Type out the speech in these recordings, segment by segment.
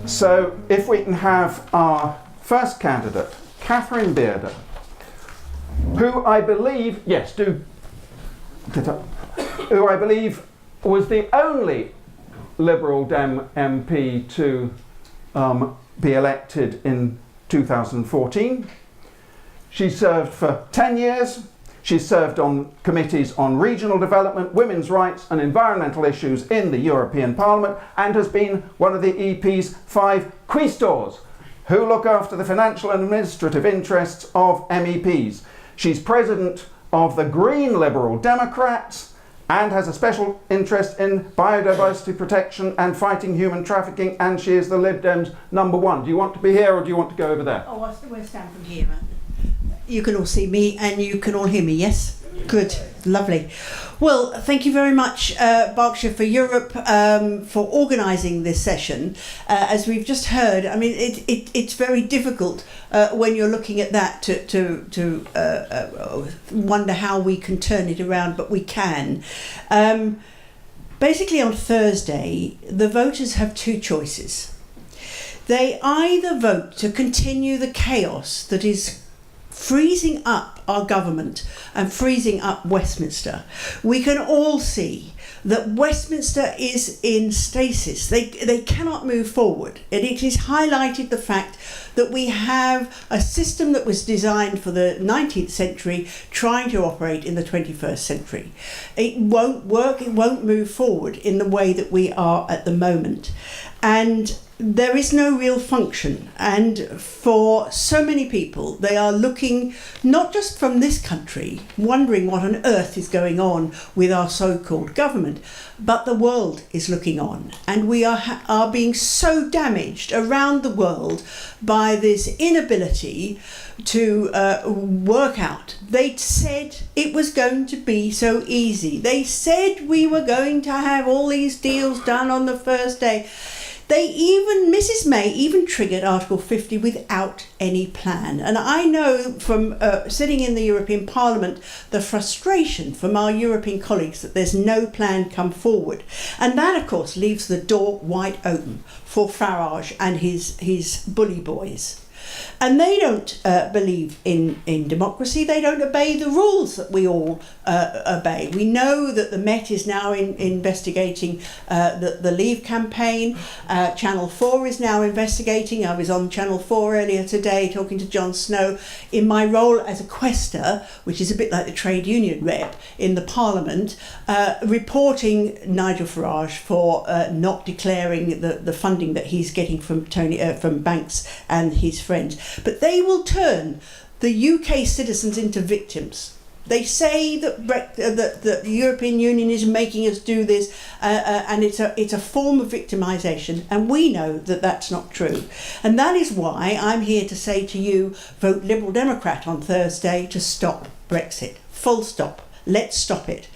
So if we can have our first candidate, Catherine Bearder, who I believe, who I believe was the only Liberal Dem MP to be elected in 2014. She served for 10 years. She served on committees on regional development, women's rights and environmental issues in the European Parliament, and has been one of the EP's 5 quaestors who look after the financial and administrative interests of MEPs. She's president of the Green Liberal Democrats and has a special interest in biodiversity protection and fighting human trafficking, and she is the Lib Dems #1. Do you want to be here or do you want to go over there? Oh, we'll stand from here. You can all see me and you can all hear me, yes? Good, lovely. Well, thank you very much, Berkshire for Europe, for organising this session. As we've just heard, I mean, it's very difficult when you're looking at that to wonder how we can turn it around, but we can. Basically, on Thursday, the voters have 2 choices. They either vote to continue the chaos that is freezing up our government and freezing up Westminster. We can all see that Westminster is in stasis. They cannot move forward. And it has highlighted the fact that we have a system that was designed for the 19th century trying to operate in the 21st century. It won't work, it won't move forward in the way that we are at the moment. And there is no real function, and for so many people they are looking not just from this country wondering what on earth is going on with our so-called government, but the world is looking on, and we are being so damaged around the world by this inability to work out. They said it was going to be so easy. They said we were going to have all these deals done on the first day. Mrs May even triggered Article 50 without any plan. And I know from sitting in the European Parliament the frustration from our European colleagues that there's no plan come forward. And that, of course, leaves the door wide open for Farage and his bully boys. And they don't believe in democracy. They don't obey the rules that we all obey. We know that the Met is now investigating the Leave campaign. Channel 4 is now investigating. I was on Channel 4 earlier today talking to Jon Snow in my role as a quaestor, which is a bit like the trade union rep in the Parliament, reporting Nigel Farage for not declaring the funding that he's getting from from banks and his friends. But they will turn the UK citizens into victims. They say that the European Union is making us do this, and it's a form of victimisation, and we know that that's not true. And that is why I'm here to say to you, vote Liberal Democrat on Thursday to stop Brexit. Full stop. Let's stop it.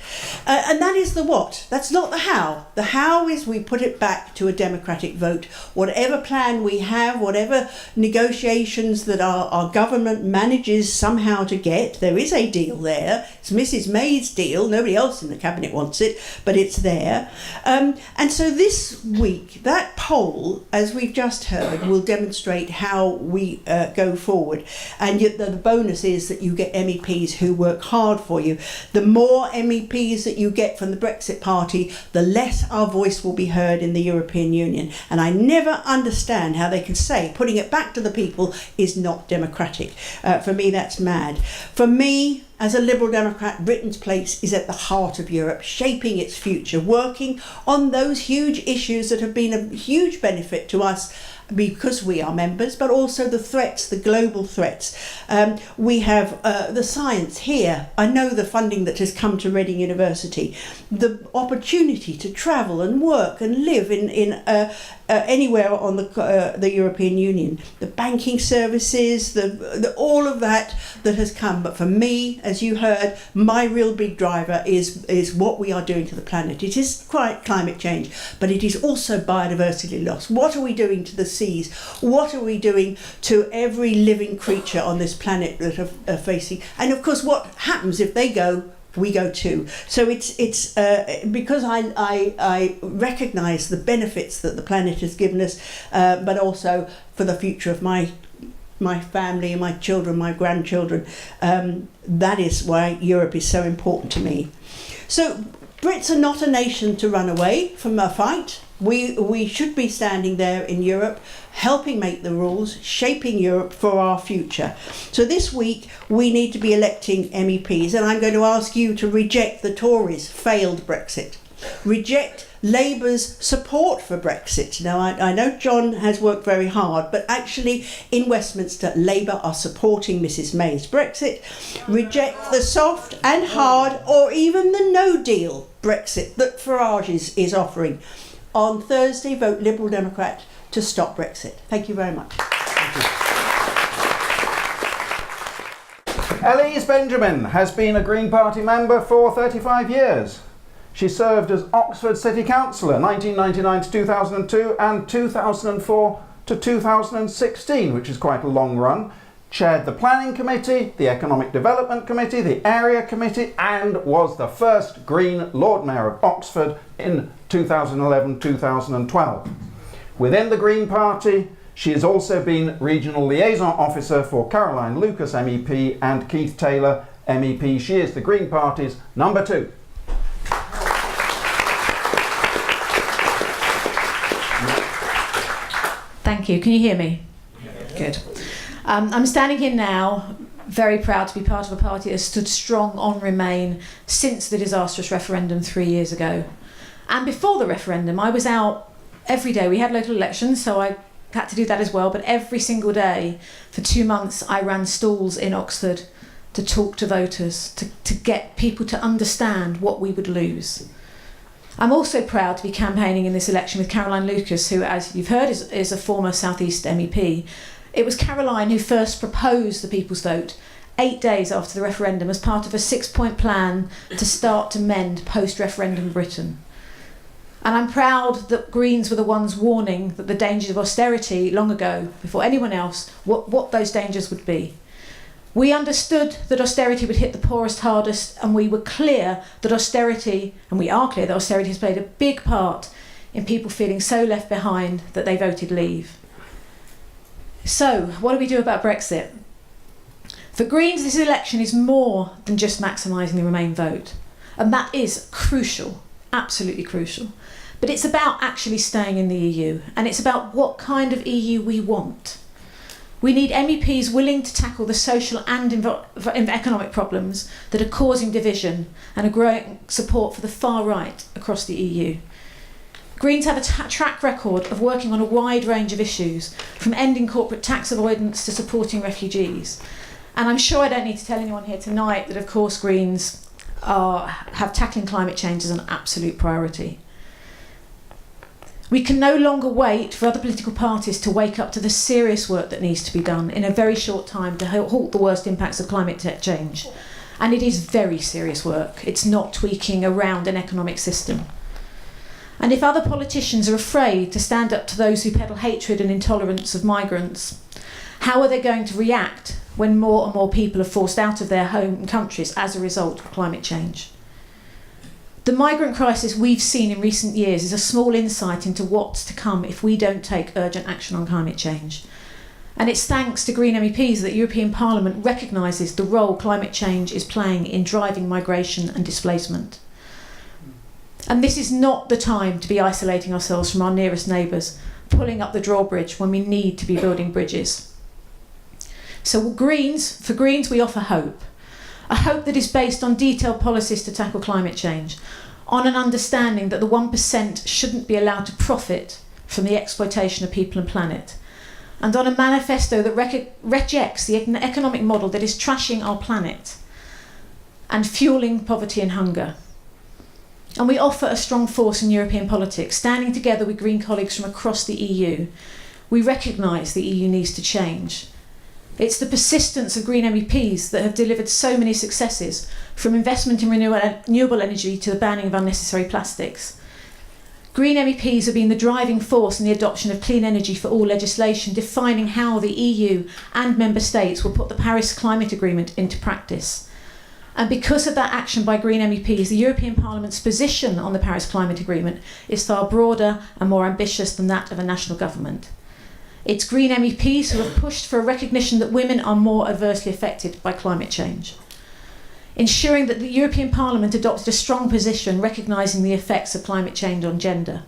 And that is the what. That's not the how. The how is we put it back to a democratic vote. Whatever plan we have, whatever negotiations that our government manages somehow to get, there is a deal there. It's Mrs May's deal. Nobody else in the cabinet wants it, but it's there. And so this week, that poll, as we've just heard, will demonstrate how we go forward. And yet the bonus is that you get MEPs who work hard for you. The more MEPs that you get from the Brexit Party, the less our voice will be heard in the European Union. And I never understand how they can say putting it back to the people is not democratic. For me, that's mad. For me, as a Liberal Democrat, Britain's place is at the heart of Europe, shaping its future, working on those huge issues that have been a huge benefit to us because we are members, but also the threats, the global threats. We have the science here. I know the funding that has come to Reading University, the opportunity to travel and work and live in anywhere on the European Union, the banking services, the all of that has come. But for me, as you heard, my real big driver is what we are doing to the planet. It is quite climate change, but it is also biodiversity loss. What are we doing to the seas? What are we doing to every living creature on this planet that are facing? And of course, what happens if they go? we go too. So it's because I recognise the benefits that the planet has given us, but also for the future of my family and my children, my grandchildren. That is why Europe is so important to me. So Brits are not a nation to run away from a fight. We should be standing there in Europe, helping make the rules, shaping Europe for our future. So this week we need to be electing MEPs, and I'm going to ask you to reject the Tories' failed Brexit. Reject Labour's support for Brexit. Now, I know John has worked very hard, but actually in Westminster, Labour are supporting Mrs May's Brexit. Reject the soft and hard, or even the no deal Brexit that Farage is offering. On Thursday, vote Liberal Democrat to stop Brexit. Thank you very much. Elise Benjamin has been a Green Party member for 35 years. She served as Oxford City Councillor 1999 to 2002 and 2004 to 2016, which is quite a long run. Chaired the Planning Committee, the Economic Development Committee, the Area Committee, and was the first Green Lord Mayor of Oxford in 2011-2012. Within the Green Party, she has also been Regional Liaison Officer for Caroline Lucas MEP and Keith Taylor MEP. She is the Green Party's number 2. Thank you. Can you hear me? Good. I'm standing here now, very proud to be part of a party that has stood strong on Remain since the disastrous referendum 3 years ago. And before the referendum, I was out every day. We had local elections, so I had to do that as well. But every single day for 2 months, I ran stalls in Oxford to talk to voters, to get people to understand what we would lose. I'm also proud to be campaigning in this election with Caroline Lucas, who, as you've heard, is a former South East MEP. It was Caroline who first proposed the People's Vote 8 days after the referendum as part of a 6-point plan to start to mend post-referendum Britain. And I'm proud that Greens were the ones warning that the dangers of austerity long ago, before anyone else, what those dangers would be. We understood that austerity would hit the poorest hardest, and we were clear that austerity, and we are clear that austerity has played a big part in people feeling so left behind that they voted leave. So, what do we do about Brexit? For Greens, this election is more than just maximising the Remain vote. And that is crucial, absolutely crucial. But it's about actually staying in the EU, and it's about what kind of EU we want. We need MEPs willing to tackle the social and economic problems that are causing division and a growing support for the far right across the EU. Greens have a track record of working on a wide range of issues, from ending corporate tax avoidance to supporting refugees. And I'm sure I don't need to tell anyone here tonight that, of course, Greens have tackling climate change as an absolute priority. We can no longer wait for other political parties to wake up to the serious work that needs to be done in a very short time to halt the worst impacts of climate change. And it is very serious work. It's not tweaking around an economic system. And if other politicians are afraid to stand up to those who peddle hatred and intolerance of migrants, how are they going to react when more and more people are forced out of their home countries as a result of climate change? The migrant crisis we've seen in recent years is a small insight into what's to come if we don't take urgent action on climate change. And it's thanks to Green MEPs that European Parliament recognises the role climate change is playing in driving migration and displacement. And this is not the time to be isolating ourselves from our nearest neighbours, pulling up the drawbridge when we need to be building bridges. So for Greens we offer hope. A hope that is based on detailed policies to tackle climate change, on an understanding that the 1% shouldn't be allowed to profit from the exploitation of people and planet, and on a manifesto that rejects the economic model that is trashing our planet and fueling poverty and hunger. And we offer a strong force in European politics, standing together with Green colleagues from across the EU. We recognise the EU needs to change. It's the persistence of Green MEPs that have delivered so many successes, from investment in renewable energy to the banning of unnecessary plastics. Green MEPs have been the driving force in the adoption of clean energy for all legislation, defining how the EU and member states will put the Paris Climate Agreement into practice. And because of that action by Green MEPs, the European Parliament's position on the Paris Climate Agreement is far broader and more ambitious than that of a national government. It's Green MEPs who have pushed for a recognition that women are more adversely affected by climate change, ensuring that the European Parliament adopted a strong position recognising the effects of climate change on gender.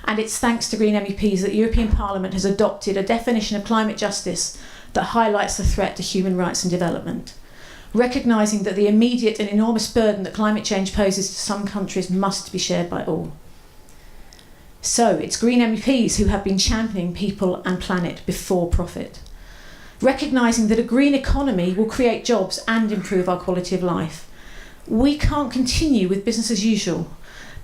And it's thanks to Green MEPs that the European Parliament has adopted a definition of climate justice that highlights the threat to human rights and development, recognising that the immediate and enormous burden that climate change poses to some countries must be shared by all. So it's Green MEPs who have been championing people and planet before profit, recognising that a green economy will create jobs and improve our quality of life. We can't continue with business as usual.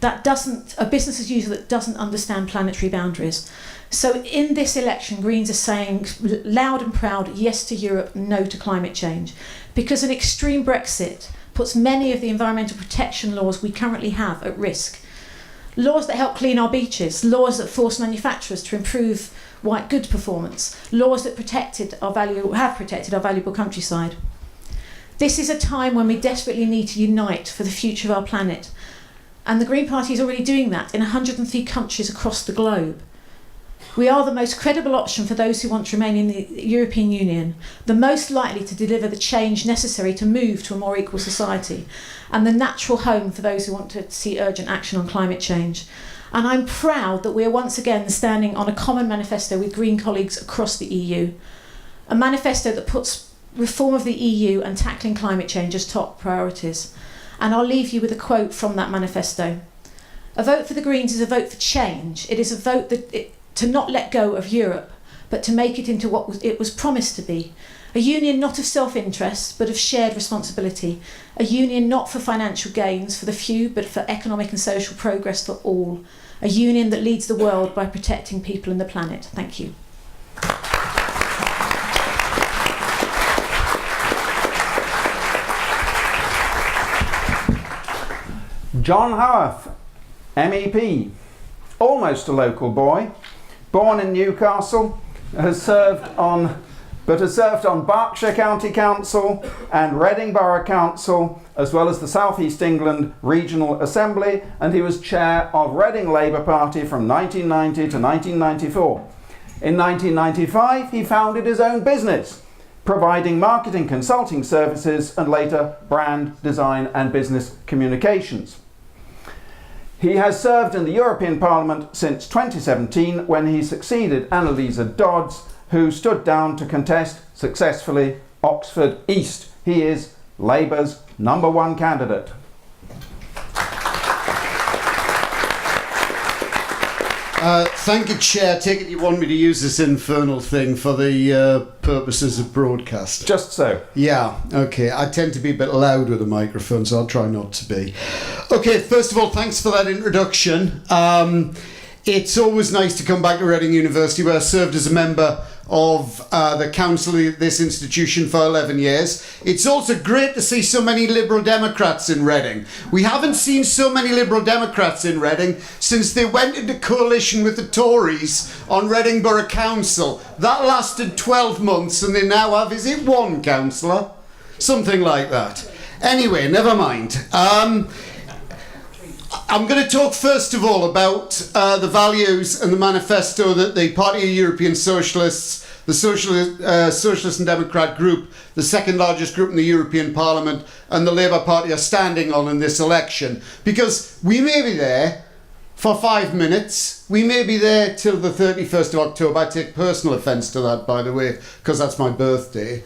A business as usual that doesn't understand planetary boundaries. So in this election, Greens are saying loud and proud, yes to Europe, no to climate change, because an extreme Brexit puts many of the environmental protection laws we currently have at risk. Laws that help clean our beaches, laws that force manufacturers to improve white goods performance, laws that have protected our valuable countryside. This is a time when we desperately need to unite for the future of our planet. And the Green Party is already doing that in 103 countries across the globe. We are the most credible option for those who want to remain in the European Union, the most likely to deliver the change necessary to move to a more equal society, and the natural home for those who want to see urgent action on climate change. And I'm proud that we are once again standing on a common manifesto with Green colleagues across the EU, a manifesto that puts reform of the EU and tackling climate change as top priorities. And I'll leave you with a quote from that manifesto. A vote for the Greens is a vote for change. It is a vote to not let go of Europe, but to make it into what it was promised to be. A union not of self-interest, but of shared responsibility. A union not for financial gains for the few, but for economic and social progress for all. A union that leads the world by protecting people and the planet. Thank you. John Howarth, MEP, almost a local boy, born in Newcastle, has served on Berkshire County Council and Reading Borough Council, as well as the South East England Regional Assembly, and he was chair of Reading Labour Party from 1990 to 1994. In 1995, he founded his own business, providing marketing consulting services and later brand design and business communications. He has served in the European Parliament since 2017, when he succeeded Elise Dodds, who stood down to contest successfully Oxford East. He is Labour's #1 candidate. Thank you, Chair. Take it you want me to use this infernal thing for the purposes of broadcast. Just so. Yeah, okay. I tend to be a bit loud with a microphone, so I'll try not to be. Okay, first of all, thanks for that introduction. It's always nice to come back to Reading University, where I served as a member of the council of this institution for 11 years. It's also great to see so many Liberal Democrats in Reading. We haven't seen so many Liberal Democrats in Reading since they went into coalition with the Tories on Reading Borough Council. That lasted 12 months and they now have, is it one councillor? Something like that. Anyway, never mind. I'm going to talk first of all about the values and the manifesto that the Party of European Socialists, the Socialist and Democrat group, the second largest group in the European Parliament, and the Labour Party are standing on in this election. Because we may be there for 5 minutes, we may be there till the 31st of October. I take personal offence to that, by the way, because that's my birthday.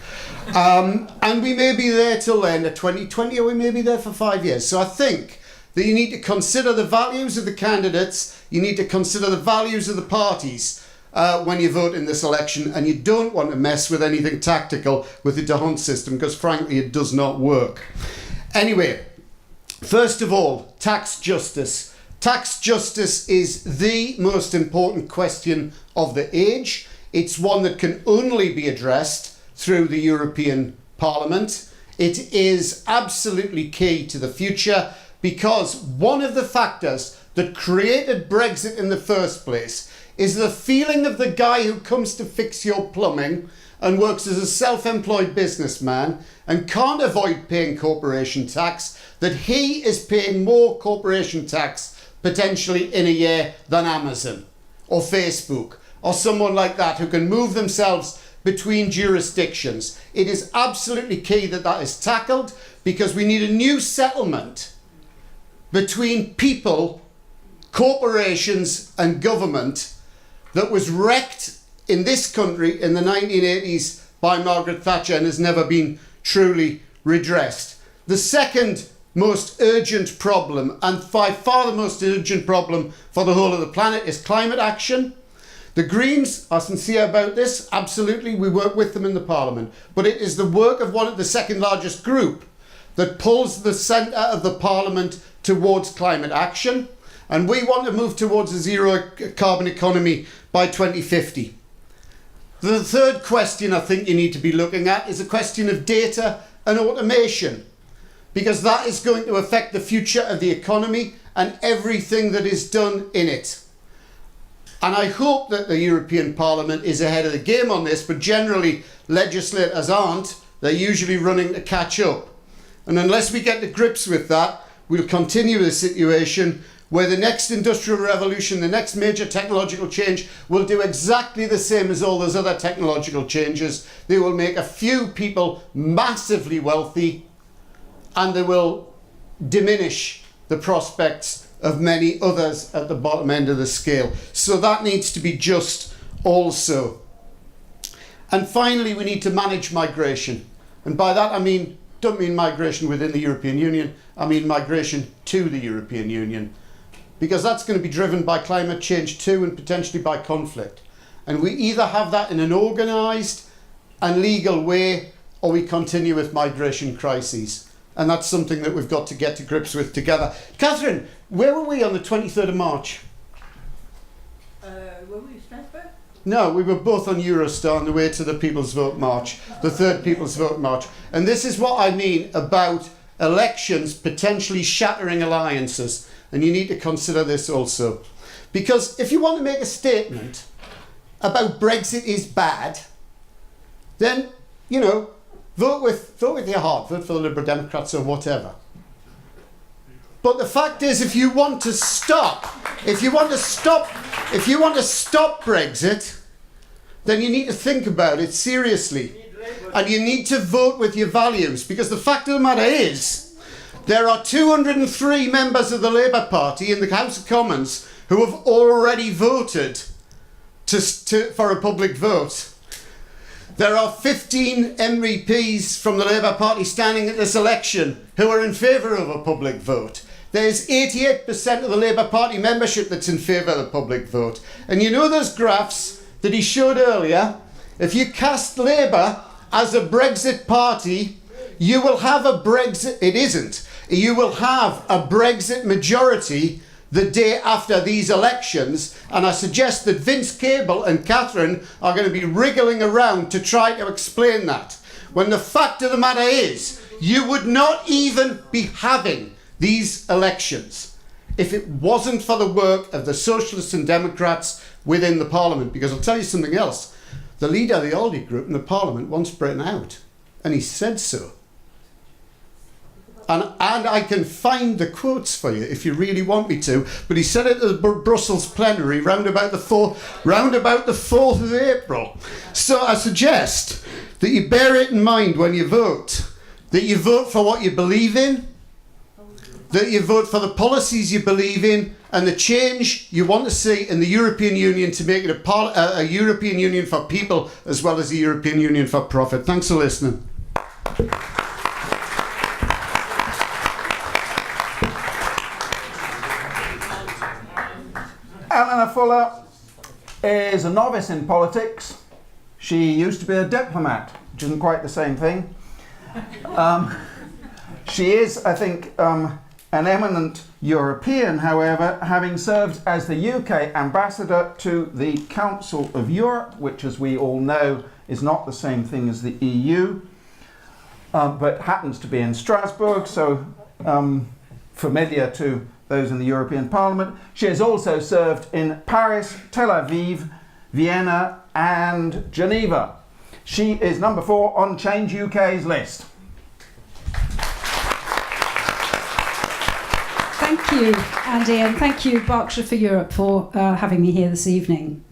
And we may be there till the end of 2020, or we may be there for 5 years. So I think that you need to consider the values of the candidates, you need to consider the values of the parties when you vote in this election, and you don't want to mess with anything tactical with the d'Hondt system, because frankly it does not work. Anyway, first of all, tax justice. Tax justice is the most important question of the age. It's one that can only be addressed through the European Parliament. It is absolutely key to the future, because one of the factors that created Brexit in the first place is the feeling of the guy who comes to fix your plumbing and works as a self-employed businessman and can't avoid paying corporation tax, that he is paying more corporation tax potentially in a year than Amazon or Facebook or someone like that who can move themselves between jurisdictions. It is absolutely key that that is tackled, because we need a new settlement between people, corporations and government that was wrecked in this country in the 1980s by Margaret Thatcher and has never been truly redressed. The second most urgent problem, and by far the most urgent problem for the whole of the planet, is climate action. The Greens are sincere about this, absolutely, we work with them in the Parliament, but it is the work of the second largest group that pulls the centre of the Parliament towards climate action, and we want to move towards a zero carbon economy by 2050. The third question I think you need to be looking at is a question of data and automation, because that is going to affect the future of the economy and everything that is done in it. And I hope that the European Parliament is ahead of the game on this, but generally legislators aren't. They're usually running to catch up. And unless we get to grips with that, we'll continue a situation where the next industrial revolution, the next major technological change, will do exactly the same as all those other technological changes. They will make a few people massively wealthy, and they will diminish the prospects of many others at the bottom end of the scale. So that needs to be just also. And finally, we need to manage migration. And by that I don't mean migration within the European Union, I mean migration to the European Union. Because that's going to be driven by climate change too, and potentially by conflict. And we either have that in an organised and legal way, or we continue with migration crises. And that's something that we've got to get to grips with together. Catherine, where were we on the 23rd of March? Were we in Strasbourg? No, we were both on Eurostar on the way to the People's Vote March, the third People's Vote March. And this is what I mean about elections potentially shattering alliances. And you need to consider this also. Because if you want to make a statement about Brexit is bad, then, vote with your heart, vote for the Liberal Democrats or whatever. But the fact is, if you want to stop Brexit, then you need to think about it seriously. And you need to vote with your values, because the fact of the matter is, there are 203 members of the Labour Party in the House of Commons who have already voted for a public vote. There are 15 MEPs from the Labour Party standing at this election who are in favour of a public vote. There's 88% of the Labour Party membership that's in favour of the public vote. And you know those graphs that he showed earlier? If you cast Labour as a Brexit party, you will have a Brexit... It isn't. You will have a Brexit majority the day after these elections, and I suggest that Vince Cable and Catherine are going to be wriggling around to try to explain that, when the fact of the matter is, you would not even be having these elections if it wasn't for the work of the Socialists and Democrats within the Parliament. Because I'll tell you something else, the leader of the Aldi group in the Parliament wants Britain out, and he said so. And I can find the quotes for you if you really want me to, but he said it at the Brussels plenary round about the 4th of April. So I suggest that you bear it in mind when you vote, that you vote for what you believe in, that you vote for the policies you believe in, and the change you want to see in the European Union to make it a European Union for people as well as a European Union for profit. Thanks for listening. Eleanor Fuller is a novice in politics. She used to be a diplomat, which isn't quite the same thing. She is, I think, an eminent European, however, having served as the UK ambassador to the Council of Europe, which, as we all know, is not the same thing as the EU, but happens to be in Strasbourg, so familiar to those in the European Parliament. She has also served in Paris, Tel Aviv, Vienna and Geneva. She is number 4 on Change UK's list. Thank you, Andy, and thank you, Berkshire for Europe, for having me here this evening.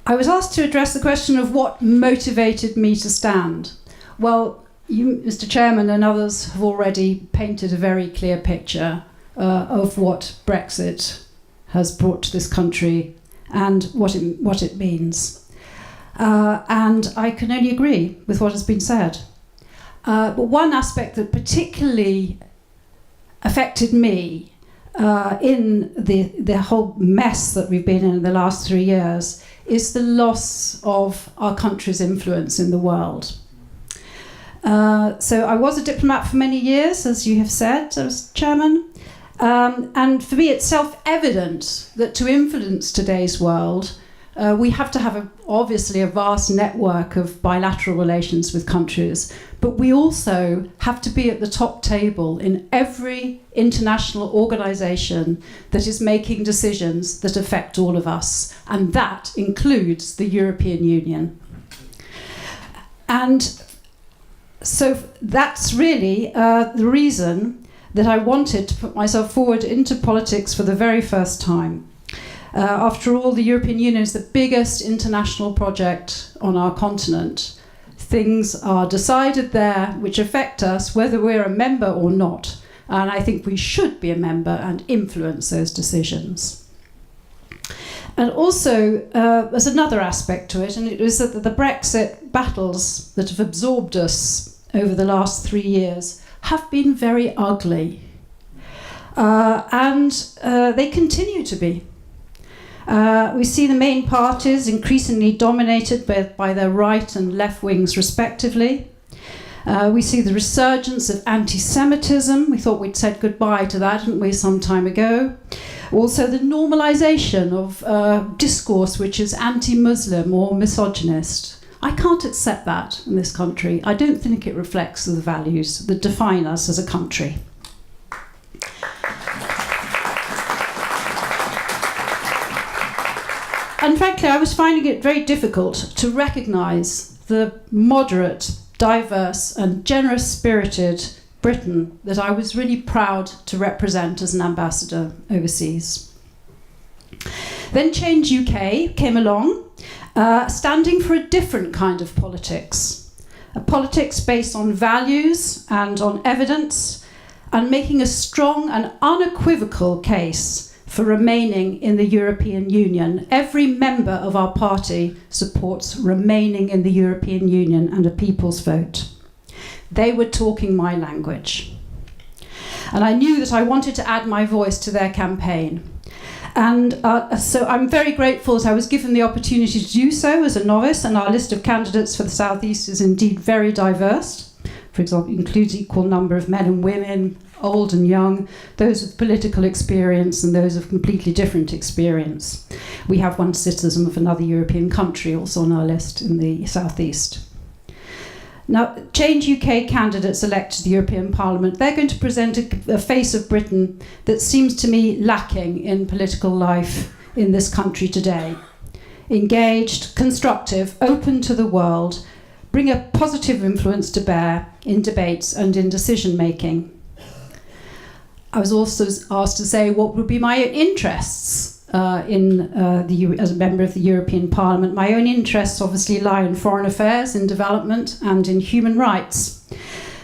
I was asked to address the question of what motivated me to stand. Well, you, Mr. Chairman, and others have already painted a very clear picture of what Brexit has brought to this country and what it means. And I can only agree with what has been said. But one aspect that particularly affected me in the whole mess that we've been in the last 3 years is the loss of our country's influence in the world. So I was a diplomat for many years, as you have said, as chairman. And for me, it's self-evident that to influence today's world, we have to have obviously a vast network of bilateral relations with countries, but we also have to be at the top table in every international organisation that is making decisions that affect all of us, and that includes the European Union. And so that's really the reason that I wanted to put myself forward into politics for the very first time. After all, the European Union is the biggest international project on our continent. Things are decided there which affect us whether we're a member or not. And I think we should be a member and influence those decisions. And also, there's another aspect to it, and it was that the Brexit battles that have absorbed us over the last 3 years have been very ugly. And they continue to be. We see the main parties increasingly dominated by their right and left wings respectively. We see the resurgence of anti-Semitism. We thought we'd said goodbye to that, didn't we, some time ago. Also the normalisation of discourse which is anti-Muslim or misogynist. I can't accept that in this country. I don't think it reflects the values that define us as a country. And frankly, I was finding it very difficult to recognise the moderate, diverse and generous-spirited Britain that I was really proud to represent as an ambassador overseas. Then ChangeUK came along, standing for a different kind of politics. A politics based on values and on evidence, and making a strong and unequivocal case for remaining in the European Union. Every member of our party supports remaining in the European Union and a people's vote. They were talking my language. And I knew that I wanted to add my voice to their campaign. And so I'm very grateful that I was given the opportunity to do so as a novice, and our list of candidates for the South East is indeed very diverse. For example, it includes equal number of men and women, old and young, those with political experience and those of completely different experience. We have one citizen of another European country also on our list in the South East. Now, ChangeUK candidates elected to the European Parliament, they're going to present a face of Britain that seems to me lacking in political life in this country today. Engaged, constructive, open to the world, bring a positive influence to bear in debates and in decision making. I was also asked to say what would be my interests as a member of the European Parliament. My own interests obviously lie in foreign affairs, in development and in human rights.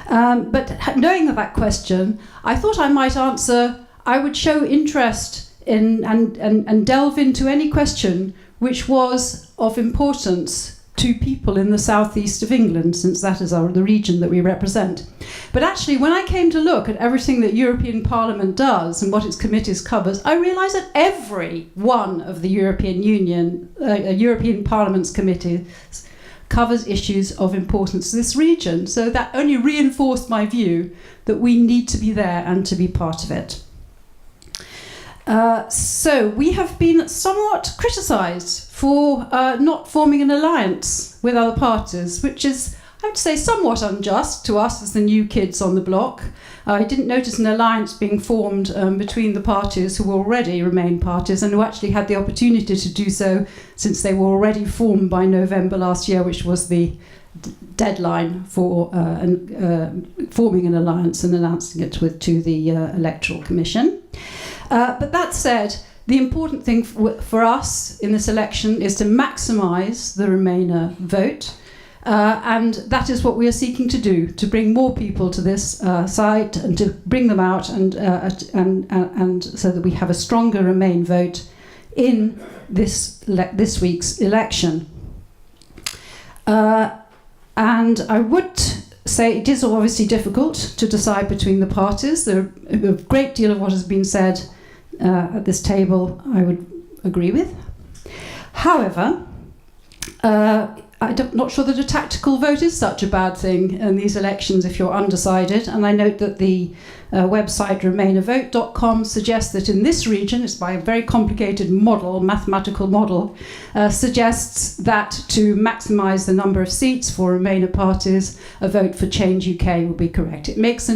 But knowing that question, I thought I might answer, I would show interest in and delve into any question which was of importance to people in the southeast of England, since that is the region that we represent. But actually, when I came to look at everything that European Parliament does and what its committees covers, I realised that every one of the European Union, European Parliament's committees covers issues of importance to this region. So that only reinforced my view that we need to be there and to be part of it. So we have been somewhat criticised for not forming an alliance with other parties, which is I would say, somewhat unjust to us as the new kids on the block. I didn't notice an alliance being formed between the parties who already Remain parties and who actually had the opportunity to do so since they were already formed by November last year, which was the deadline for forming an alliance and announcing it to the Electoral Commission. But that said, the important thing for us in this election is to maximise the Remainer vote. And that is what we are seeking to do, to bring more people to this site and to bring them out and so that we have a stronger Remain vote in this week's election. And I would say it is obviously difficult to decide between the parties. There a great deal of what has been said at this table I would agree with. However, I'm not sure that a tactical vote is such a bad thing in these elections if you're undecided. And I note that the website remainervote.com suggests that in this region, it's by a very complicated model, mathematical model, suggests that to maximise the number of seats for Remainer parties, a vote for ChangeUK will be correct. It makes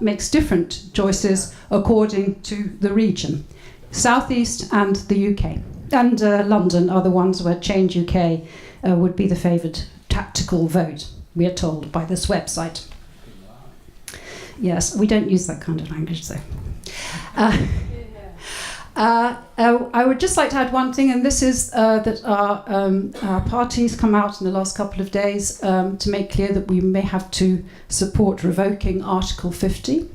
makes different choices according to the region. South East and the UK. And London are the ones where ChangeUK would be the favoured tactical vote, we are told by this website. Yes, we don't use that kind of language, though. I would just like to add one thing, and this is that our parties come out in the last couple of days to make clear that we may have to support revoking Article 50.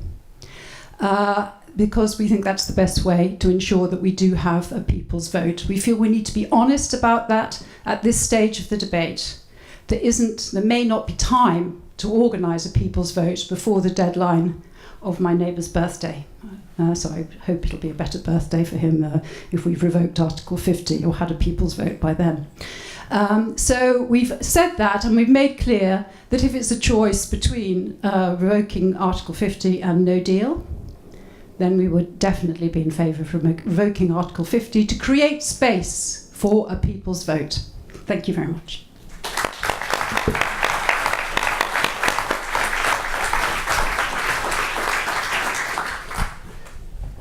Because we think that's the best way to ensure that we do have a people's vote. We feel we need to be honest about that at this stage of the debate. There may not be time to organise a people's vote before the deadline of my neighbour's birthday. So I hope it'll be a better birthday for him if we've revoked Article 50 or had a people's vote by then. So we've said that, and we've made clear that if it's a choice between revoking Article 50 and no deal, then we would definitely be in favour of revoking Article 50 to create space for a people's vote. Thank you very much.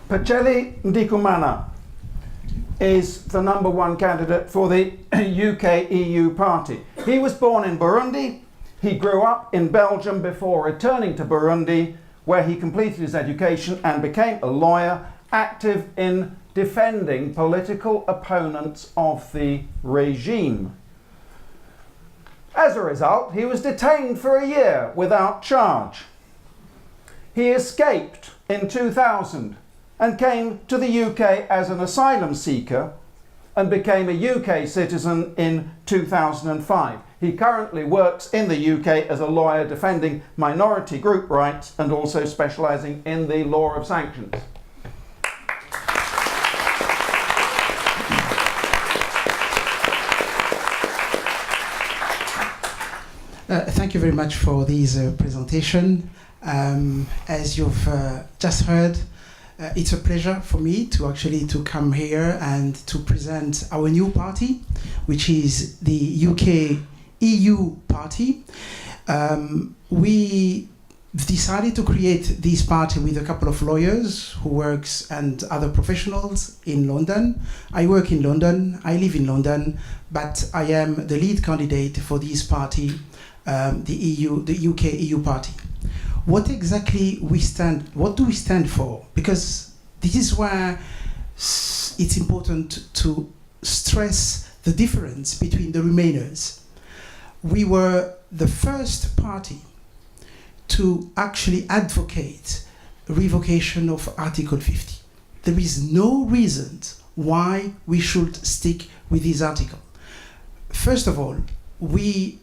Pacelli Ndikumana is the number one candidate for the UK EU party. He was born in Burundi. He grew up in Belgium before returning to Burundi, where he completed his education and became a lawyer active in defending political opponents of the regime. As a result, he was detained for a year without charge. He escaped in 2000 and came to the UK as an asylum seeker and became a UK citizen in 2005. He currently works in the UK as a lawyer defending minority group rights and also specialising in the law of sanctions. Thank you very much for this presentation. As you've just heard, it's a pleasure for me to come here and to present our new party, which is the UK EU party. We decided to create this party with a couple of lawyers who works and other professionals in London. I work in London, I live in London, but I am the lead candidate for this party, the UK EU party. What exactly what do we stand for? Because this is where it's important to stress the difference between the Remainers. We were the first party to actually advocate revocation of Article 50. There is no reason why we should stick with this article. First of all, we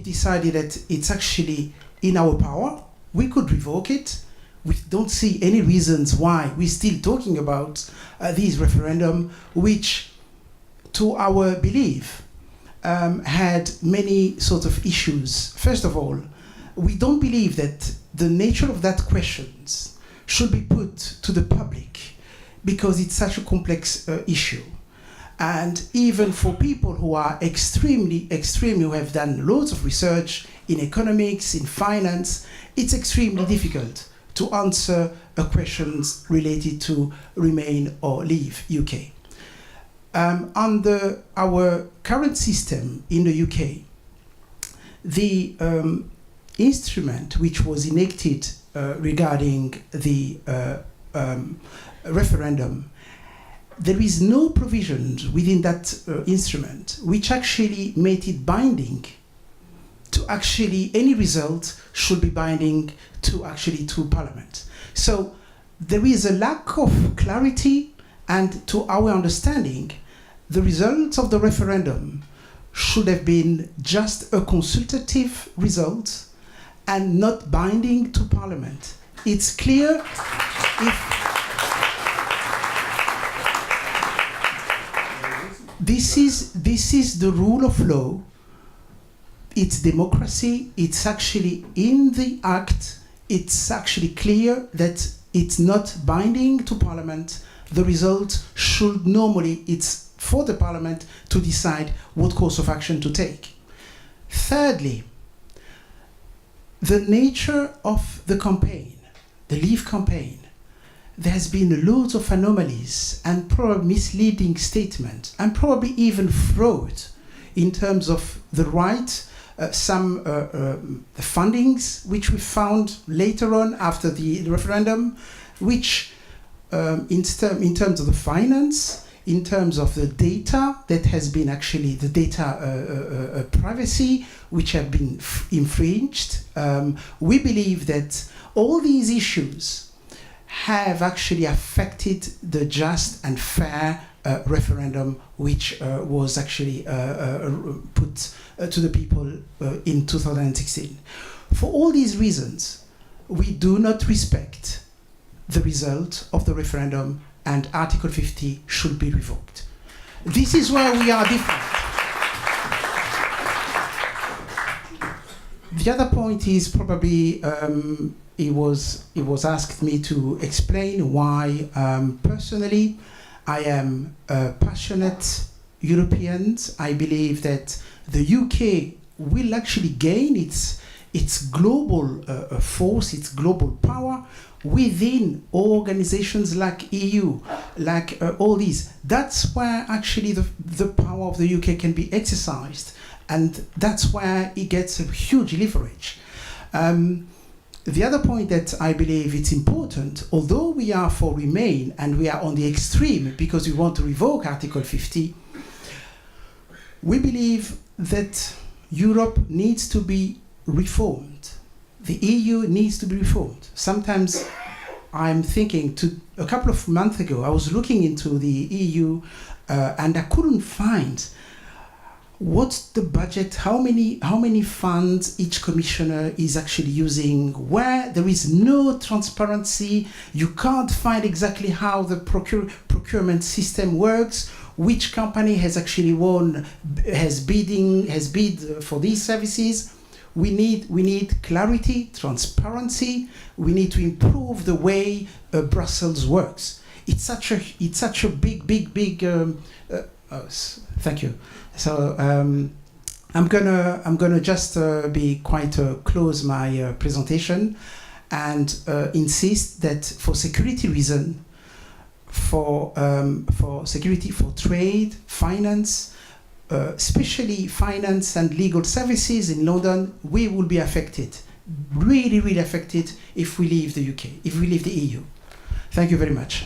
decided that it's actually in our power. We could revoke it. We don't see any reasons why we're still talking about this referendum, which, to our belief, had many sort of issues. First of all, we don't believe that the nature of that questions should be put to the public because it's such a complex issue. And even for people who are extremely, who have done loads of research in economics, in finance, it's extremely difficult to answer questions related to remain or leave UK. Under our current system in the UK, the instrument which was enacted regarding the referendum, there is no provisions within that instrument which actually made it binding to actually any result should be binding to Parliament. So there is a lack of clarity, and to our understanding, the results of the referendum should have been just a consultative result and not binding to Parliament. It's clear this is the rule of law. It's democracy. It's actually in the Act. It's actually clear that it's not binding to Parliament. The result should normally, it's for the Parliament to decide what course of action to take. Thirdly, the nature of the campaign, the Leave campaign, there has been loads of anomalies and probably misleading statements and probably even fraud in terms of the right, some the fundings which we found later on after the referendum, which in terms of the finance, in terms of the data that has been actually the data privacy, which have been infringed. We believe that all these issues have actually affected the just and fair referendum which was actually put to the people in 2016. For all these reasons, we do not respect the result of the referendum, and Article 50 should be revoked. This is where we are different. The other point is probably it was asked me to explain why personally I am a passionate European. I believe that the UK will actually gain its global force, its global power within organizations like EU, like all these. That's where actually the power of the UK can be exercised, and that's where it gets a huge leverage. The other point that I believe it's important, although we are for Remain and we are on the extreme because we want to revoke Article 50, we believe that Europe needs to be reformed. The EU needs to be reformed. Sometimes I'm thinking, a couple of months ago, I was looking into the EU and I couldn't find what's the budget, how many funds each commissioner is actually using, where there is no transparency. You can't find exactly how the procurement system works, which company has actually won, has bid for these services. We need clarity, transparency. We need to improve the way Brussels works. It's such a big. Thank you. So I'm gonna just be quite close my presentation and insist that for security reason, for security, for trade, finance, especially finance and legal services in London, we will be affected, really affected if we leave the UK, if we leave the EU. Thank you very much.